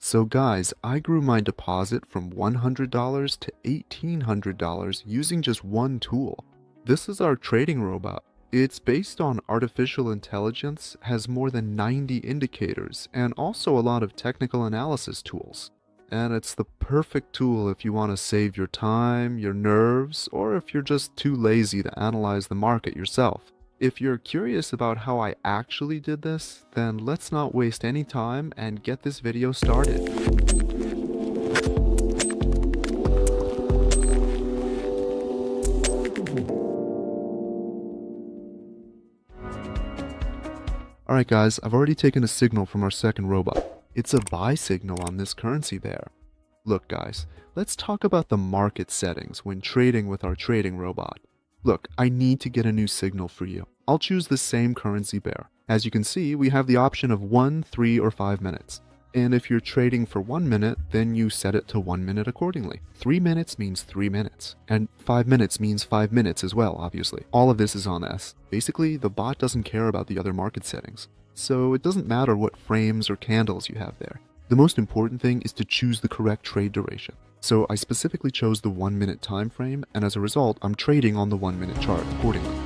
So guys, I grew my deposit from $100 to $1,800 using just one tool. This is our trading robot. It's based on artificial intelligence, has more than 90 indicators, and also a lot of technical analysis tools. And it's the perfect tool if you want to save your time, your nerves, or if you're just too lazy to analyze the market yourself. If you're curious about how I actually did this, then let's not waste any time and get this video started. Alright guys, I've already taken a signal from our second robot. It's a buy signal on this currency pair. Look guys, let's talk about the market settings when trading with our trading robot. Look, I need to get a new signal for you. I'll choose the same currency pair. As you can see, we have the option of 1, 3, or 5 minutes. And if you're trading for 1 minute, then you set it to 1 minute accordingly. 3 minutes means 3 minutes. And 5 minutes means 5 minutes as well, obviously. All of this is on S. Basically, the bot doesn't care about the other market settings. So it doesn't matter what frames or candles you have there. The most important thing is to choose the correct trade duration. So I specifically chose the 1 minute time frame, and as a result, I'm trading on the 1 minute chart accordingly.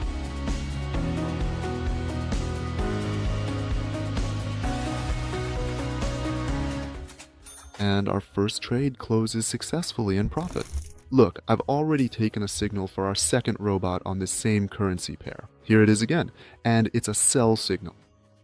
And our first trade closes successfully in profit. Look, I've already taken a signal for our second robot on this same currency pair. Here it is again, and it's a sell signal.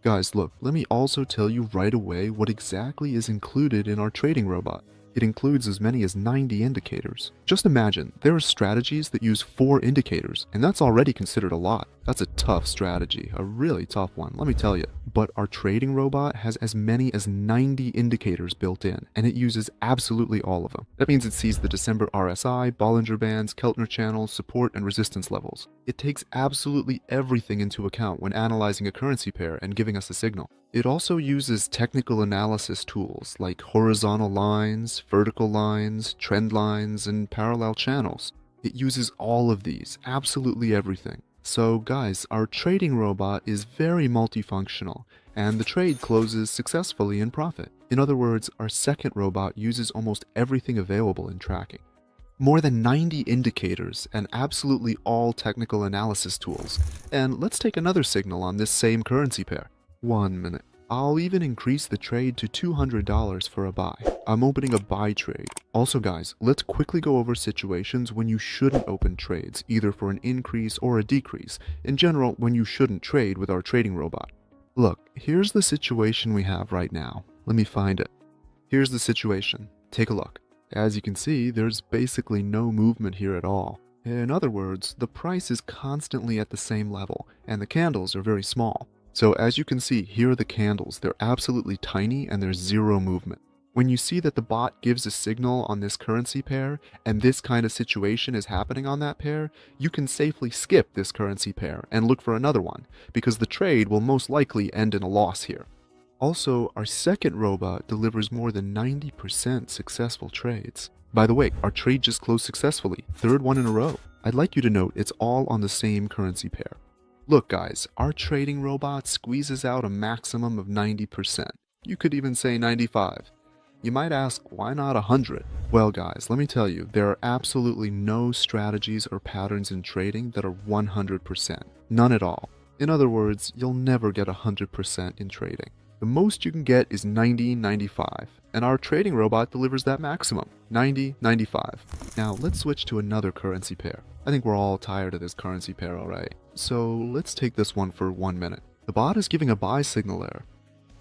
Guys, look, let me also tell you right away what exactly is included in our trading robot. It includes as many as 90 indicators. Just imagine, there are strategies that use 4 indicators, and that's already considered a lot. That's a tough strategy, a really tough one, let me tell you. But our trading robot has as many as 90 indicators built in, and it uses absolutely all of them. That means it sees the December RSI, Bollinger Bands, Keltner channels, support, and resistance levels. It takes absolutely everything into account when analyzing a currency pair and giving us a signal. It also uses technical analysis tools like horizontal lines, vertical lines, trend lines, and parallel channels. It uses all of these, absolutely everything. So guys, our trading robot is very multifunctional, and the trade closes successfully in profit. In other words, our second robot uses almost everything available in tracking. More than 90 indicators and absolutely all technical analysis tools. And let's take another signal on this same currency pair. 1 minute. I'll even increase the trade to $200 for a buy. I'm opening a buy trade. Also guys, let's quickly go over situations when you shouldn't open trades, either for an increase or a decrease. In general, when you shouldn't trade with our trading robot. Look, here's the situation we have right now. Let me find it. Here's the situation. Take a look. As you can see, there's basically no movement here at all. In other words, the price is constantly at the same level, and the candles are very small. So as you can see, here are the candles. They're absolutely tiny and there's zero movement. When you see that the bot gives a signal on this currency pair and this kind of situation is happening on that pair, you can safely skip this currency pair and look for another one, because the trade will most likely end in a loss here. Also, our second robot delivers more than 90% successful trades. By the way, our trade just closed successfully, third one in a row. I'd like you to note it's all on the same currency pair. Look guys, our trading robot squeezes out a maximum of 90%. You could even say 95. You might ask, why not 100? Well guys, let me tell you, there are absolutely no strategies or patterns in trading that are 100%. None at all. In other words, you'll never get 100% in trading. The most you can get is 90, 95, and our trading robot delivers that maximum, 90, 95. Now let's switch to another currency pair. I think we're all tired of this currency pair already. So let's take this one for 1 minute. The bot is giving a buy signal there.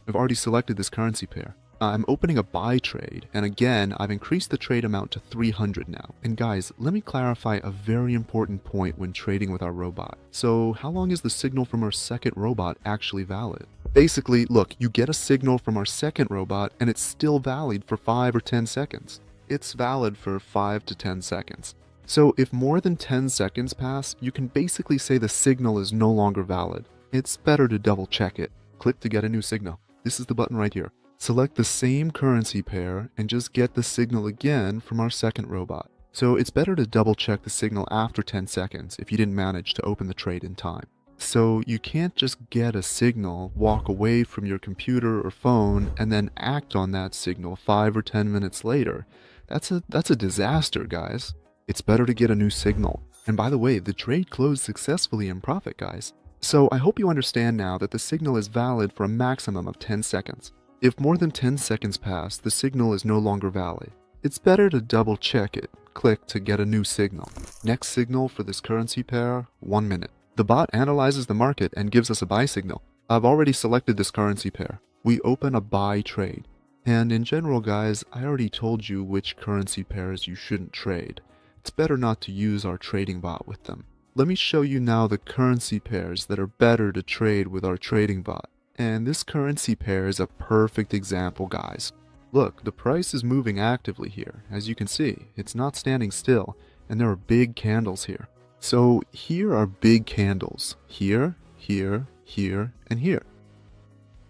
I've already selected this currency pair. I'm opening a buy trade, and again, I've increased the trade amount to 300 now. And guys, let me clarify a very important point when trading with our robot. So how long is the signal from our second robot actually valid? Basically, look, you get a signal from our second robot and it's still valid for 5 or 10 seconds. It's valid for 5 to 10 seconds. So if more than 10 seconds pass, you can basically say the signal is no longer valid. It's better to double check it. Click to get a new signal. This is the button right here. Select the same currency pair and just get the signal again from our second robot. So it's better to double check the signal after 10 seconds if you didn't manage to open the trade in time. So you can't just get a signal, walk away from your computer or phone, and then act on that signal 5 or 10 minutes later. That's a disaster, guys. It's better to get a new signal. And by the way, the trade closed successfully in profit, guys. So I hope you understand now that the signal is valid for a maximum of 10 seconds. If more than 10 seconds pass, the signal is no longer valid. It's better to double check it. Click to get a new signal. Next signal for this currency pair, 1 minute. The bot analyzes the market and gives us a buy signal. I've already selected this currency pair. We open a buy trade. And in general, guys, I already told you which currency pairs you shouldn't trade. It's better not to use our trading bot with them. Let me show you now the currency pairs that are better to trade with our trading bot. And this currency pair is a perfect example, guys. Look, the price is moving actively here. As you can see, it's not standing still, and there are big candles here. So here are big candles. Here, here, here, and here.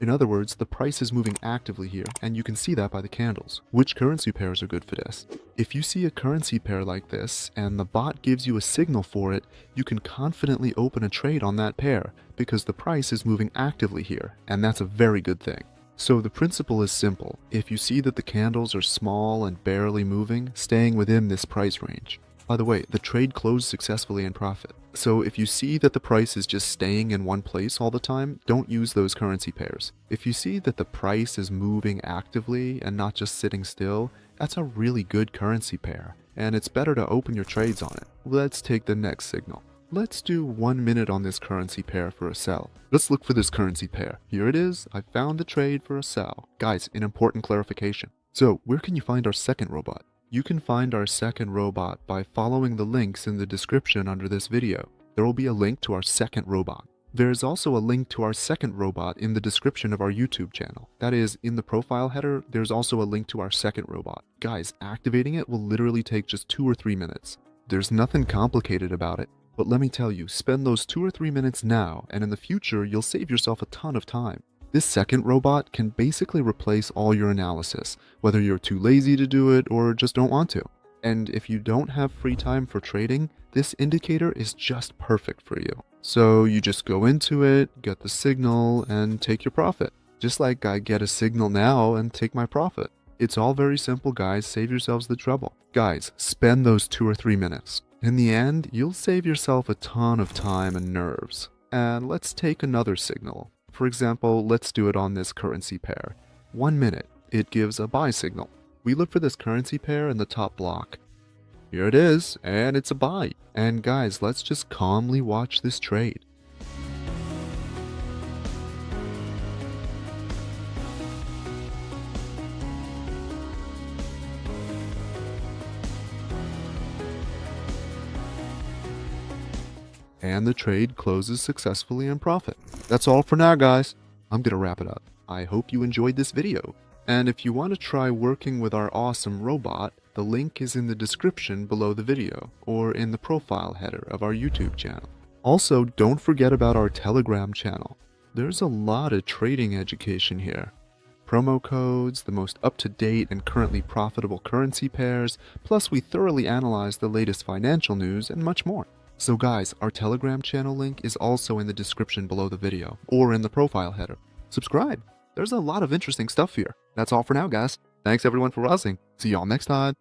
In other words, the price is moving actively here, and you can see that by the candles. Which currency pairs are good for this? If you see a currency pair like this, and the bot gives you a signal for it, you can confidently open a trade on that pair, because the price is moving actively here, and that's a very good thing. So the principle is simple. If you see that the candles are small and barely moving, staying within this price range. By the way, the trade closed successfully in profit. So if you see that the price is just staying in one place all the time, don't use those currency pairs. If you see that the price is moving actively and not just sitting still, that's a really good currency pair, and it's better to open your trades on it. Let's take the next signal. Let's do 1 minute on this currency pair for a sell. Let's look for this currency pair. Here it is. I found the trade for a sell. Guys, an important clarification. So where can you find our second robot? You can find our second robot by following the links in the description under this video. There will be a link to our second robot. There is also a link to our second robot in the description of our YouTube channel. That is, in the profile header, there's also a link to our second robot. Guys, activating it will literally take just 2 or 3 minutes. There's nothing complicated about it. But let me tell you, spend those 2 or 3 minutes now, and in the future, you'll save yourself a ton of time. This second robot can basically replace all your analysis, whether you're too lazy to do it or just don't want to. And if you don't have free time for trading, this indicator is just perfect for you. So you just go into it, get the signal, and take your profit. Just like I get a signal now and take my profit. It's all very simple, guys. Save yourselves the trouble. Guys, spend those 2 or 3 minutes. In the end, you'll save yourself a ton of time and nerves. And let's take another signal. For example, let's do it on this currency pair. 1 minute, it gives a buy signal. We look for this currency pair in the top block. Here it is, and it's a buy. And guys, let's just calmly watch this trade. And the trade closes successfully in profit. That's all for now, guys. I'm gonna wrap it up. I hope you enjoyed this video. And if you want to try working with our awesome robot, the link is in the description below the video, or in the profile header of our YouTube channel. Also, don't forget about our Telegram channel. There's a lot of trading education here. Promo codes, the most up-to-date and currently profitable currency pairs, plus we thoroughly analyze the latest financial news and much more. So guys, our Telegram channel link is also in the description below the video, or in the profile header. Subscribe! There's a lot of interesting stuff here. That's all for now, guys. Thanks everyone for watching. See y'all next time.